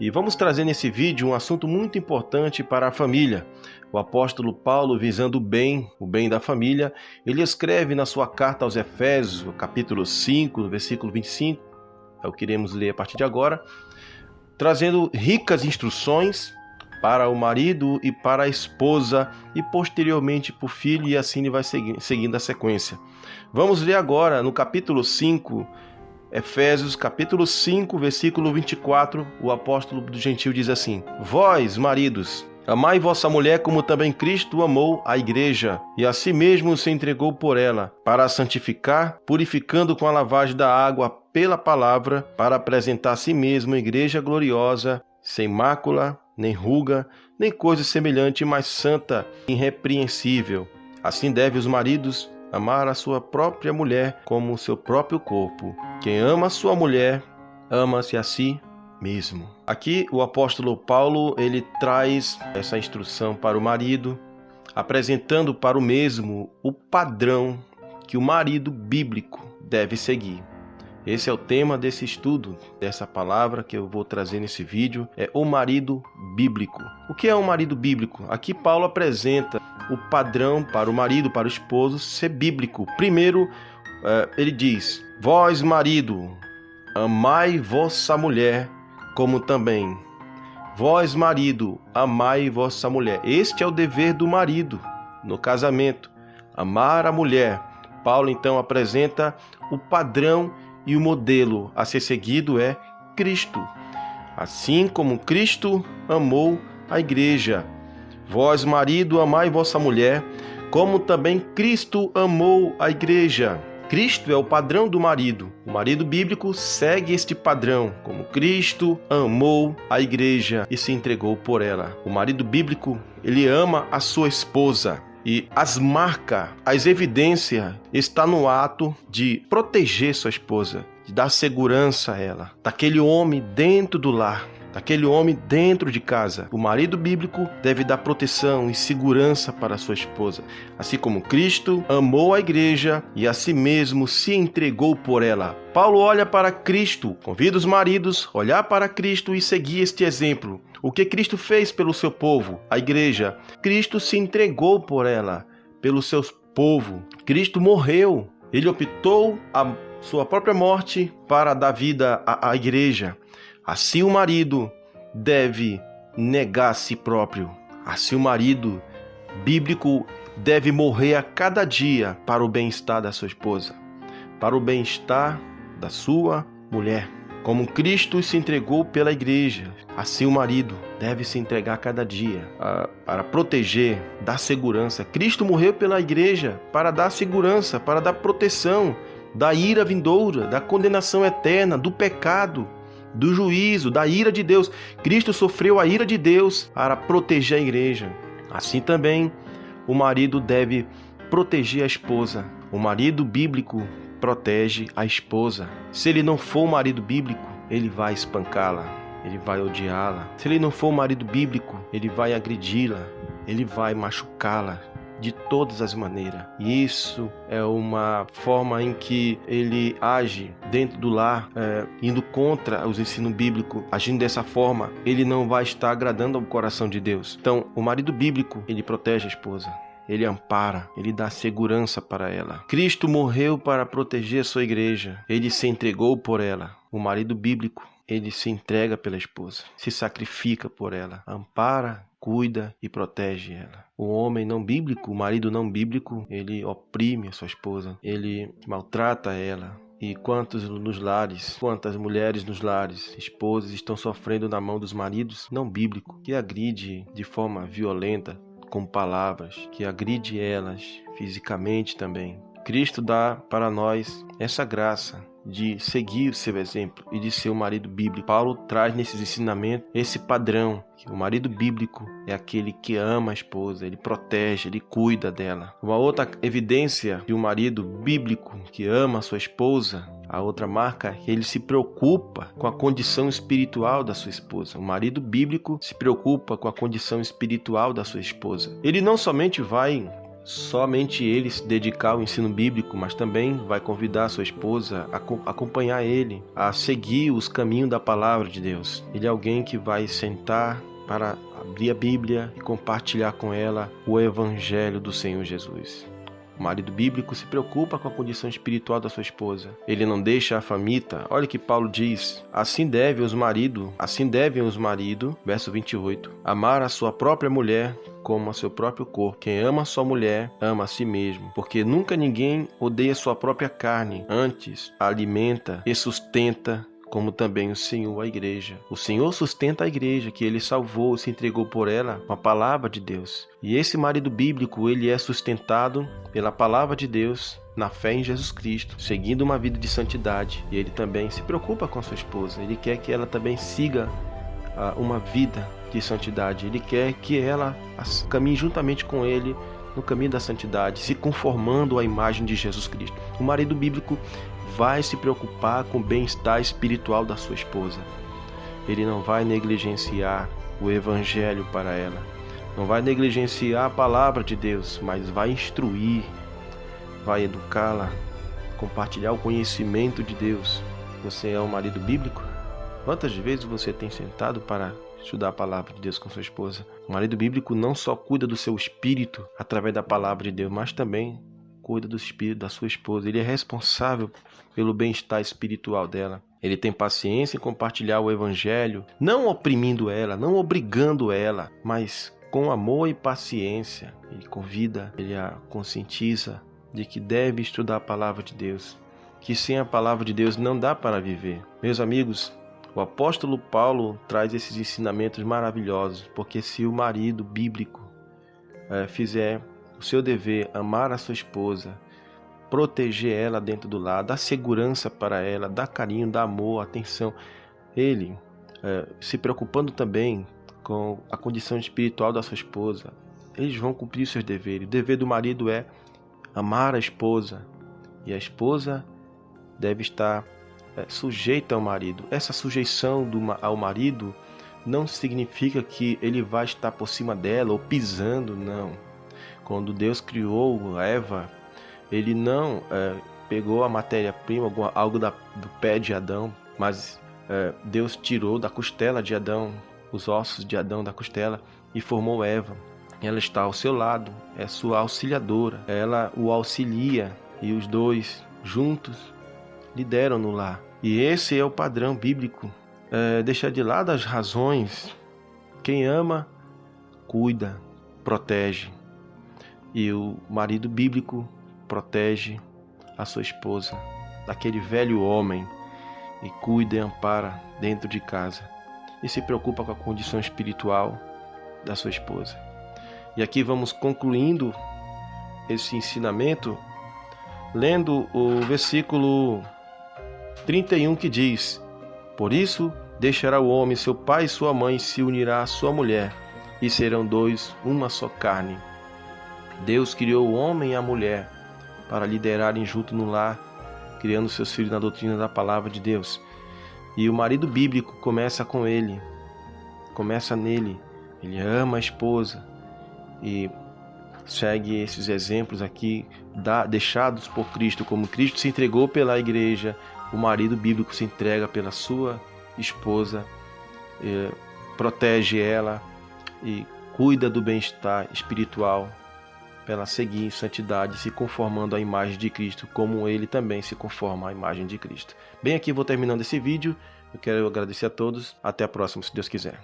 E vamos trazer nesse vídeo um assunto muito importante para a família. O apóstolo Paulo, visando o bem da família, ele escreve na sua carta aos Efésios, capítulo 5, no versículo 25, é o que iremos ler a partir de agora, trazendo ricas instruções para o marido e para a esposa e posteriormente para o filho, e assim ele vai seguindo a sequência. Vamos ler agora no capítulo 5, Efésios capítulo 5, versículo 24, o apóstolo do Gentil diz assim: Vós, maridos, amai vossa mulher como também Cristo amou a igreja, e a si mesmo se entregou por ela, para a santificar, purificando com a lavagem da água pela palavra, para apresentar a si mesmo a igreja gloriosa, sem mácula, nem ruga, nem coisa semelhante, mas santa e irrepreensível. Assim devem os maridos amar a sua própria mulher como o seu próprio corpo. Quem ama a sua mulher, ama-se a si mesmo. Aqui o apóstolo Paulo, ele traz essa instrução para o marido, apresentando para o mesmo o padrão que o marido bíblico deve seguir. Esse é o tema desse estudo, dessa palavra que eu vou trazer nesse vídeo, é o marido bíblico. O que é um marido bíblico? Aqui Paulo apresenta o padrão para o marido, para o esposo ser bíblico. Primeiro, ele diz: Vós, marido, amai vossa mulher, como também vós, marido, amai vossa mulher. Este é o dever do marido no casamento, amar a mulher. Paulo então apresenta o padrão e o modelo a ser seguido é Cristo. Assim como Cristo amou a igreja. Vós, marido, amai vossa mulher, como também Cristo amou a igreja. Cristo é o padrão do marido. O marido bíblico segue este padrão, como Cristo amou a igreja e se entregou por ela. O marido bíblico, ele ama a sua esposa. E as marcas, as evidências está no ato de proteger sua esposa, de dar segurança a ela, daquele homem dentro do lar, daquele homem dentro de casa. O marido bíblico deve dar proteção e segurança para sua esposa, assim como Cristo amou a igreja e a si mesmo se entregou por ela. Paulo olha para Cristo, convida os maridos a olhar para Cristo e seguir este exemplo. O que Cristo fez pelo seu povo, a igreja? Cristo se entregou por ela, pelo seu povo. Cristo morreu. Ele optou a sua própria morte para dar vida à igreja. Assim o marido deve negar a si próprio. Assim o marido bíblico deve morrer a cada dia para o bem-estar da sua esposa, para o bem-estar da sua mulher. Como Cristo se entregou pela igreja, assim o marido deve se entregar a cada dia para proteger, dar segurança. Cristo morreu pela igreja para dar segurança, para dar proteção da ira vindoura, da condenação eterna, do pecado, do juízo, da ira de Deus. Cristo sofreu a ira de Deus para proteger a igreja. Assim também o marido deve proteger a esposa. O marido bíblico protege a esposa. Se ele não for o marido bíblico, ele vai espancá-la, ele vai odiá-la. Se ele não for o marido bíblico, ele vai agredi-la, ele vai machucá-la de todas as maneiras. E isso é uma forma em que ele age dentro do lar, indo contra os ensinos bíblicos. Agindo dessa forma, ele não vai estar agradando ao coração de Deus. Então, o marido bíblico, ele protege a esposa. Ele ampara, ele dá segurança para ela. Cristo morreu para proteger a sua igreja. Ele se entregou por ela. O marido bíblico, ele se entrega pela esposa, se sacrifica por ela, ampara, cuida e protege ela. O homem não bíblico, o marido não bíblico, ele oprime a sua esposa, ele maltrata ela. E quantas mulheres nos lares, esposas, estão sofrendo na mão dos maridos não bíblicos, que agride de forma violenta, com palavras, que agride elas fisicamente também. Cristo dá para nós essa graça de seguir o seu exemplo e de ser um marido bíblico. Paulo traz nesses ensinamentos esse padrão, que o marido bíblico é aquele que ama a esposa, ele protege, ele cuida dela. Uma outra evidência de um marido bíblico que ama a sua esposa, a outra marca, ele se preocupa com a condição espiritual da sua esposa. O marido bíblico se preocupa com a condição espiritual da sua esposa. Ele não somente vai somente ele se dedicar ao ensino bíblico, mas também vai convidar a sua esposa a acompanhar ele, a seguir os caminhos da palavra de Deus. Ele é alguém que vai sentar para abrir a Bíblia e compartilhar com ela o Evangelho do Senhor Jesus. O marido bíblico se preocupa com a condição espiritual da sua esposa. Ele não deixa-a faminta. Olha o que Paulo diz. Assim devem os maridos, verso 28, amar a sua própria mulher como a seu próprio corpo. Quem ama a sua mulher, ama a si mesmo. Porque nunca ninguém odeia sua própria carne. Antes, a alimenta e sustenta, como também o Senhor a igreja. O Senhor sustenta a igreja, que ele salvou e se entregou por ela com a palavra de Deus. E esse marido bíblico, ele é sustentado pela palavra de Deus, na fé em Jesus Cristo, seguindo uma vida de santidade. E ele também se preocupa com a sua esposa. Ele quer que ela também siga uma vida de santidade. Ele quer que ela caminhe juntamente com ele no caminho da santidade, se conformando à imagem de Jesus Cristo. O marido bíblico vai se preocupar com o bem-estar espiritual da sua esposa. Ele não vai negligenciar o Evangelho para ela. Não vai negligenciar a palavra de Deus, mas vai instruir, vai educá-la, compartilhar o conhecimento de Deus. Você é um marido bíblico? Quantas vezes você tem sentado para estudar a palavra de Deus com sua esposa? O marido bíblico não só cuida do seu espírito através da palavra de Deus, mas também cuida do espírito da sua esposa. Ele é responsável pelo bem-estar espiritual dela. Ele tem paciência em compartilhar o Evangelho, não oprimindo ela, não obrigando ela, mas com amor e paciência. Ele convida, ele a conscientiza de que deve estudar a palavra de Deus, que sem a palavra de Deus não dá para viver. Meus amigos, o apóstolo Paulo traz esses ensinamentos maravilhosos, porque se o marido bíblico fizer o seu dever, amar a sua esposa, proteger ela dentro do lar, dar segurança para ela, dar carinho, dar amor, atenção, ele se preocupando também com a condição espiritual da sua esposa, eles vão cumprir seus deveres. O dever do marido é amar a esposa, e a esposa deve estar sujeita ao marido. Essa sujeição ao marido não significa que ele vai estar por cima dela ou pisando, não. Quando Deus criou Eva, ele não pegou a matéria-prima, algo do pé de Adão, mas Deus tirou da costela de Adão, os ossos de Adão da costela, e formou Eva. Ela está ao seu lado, é sua auxiliadora, ela o auxilia, e os dois juntos lideram no lar. E esse é o padrão bíblico. Deixar de lado as razões. Quem ama, cuida, protege. E o marido bíblico protege a sua esposa daquele velho homem, e cuida e ampara dentro de casa, e se preocupa com a condição espiritual da sua esposa. E aqui vamos concluindo esse ensinamento lendo o versículo 31, que diz: por isso deixará o homem seu pai e sua mãe, se unirá à sua mulher, e serão dois uma só carne. Deus criou o homem e a mulher para liderarem junto no lar, criando seus filhos na doutrina da palavra de Deus. E o marido bíblico começa com ele, começa nele. Ele ama a esposa e segue esses exemplos aqui deixados por Cristo. Como Cristo se entregou pela igreja, o marido bíblico se entrega pela sua esposa, protege ela e cuida do bem-estar espiritual, para ela seguir em santidade, se conformando à imagem de Cristo, como ele também se conforma à imagem de Cristo. Bem, aqui vou terminando esse vídeo. Eu quero agradecer a todos. Até a próxima, se Deus quiser.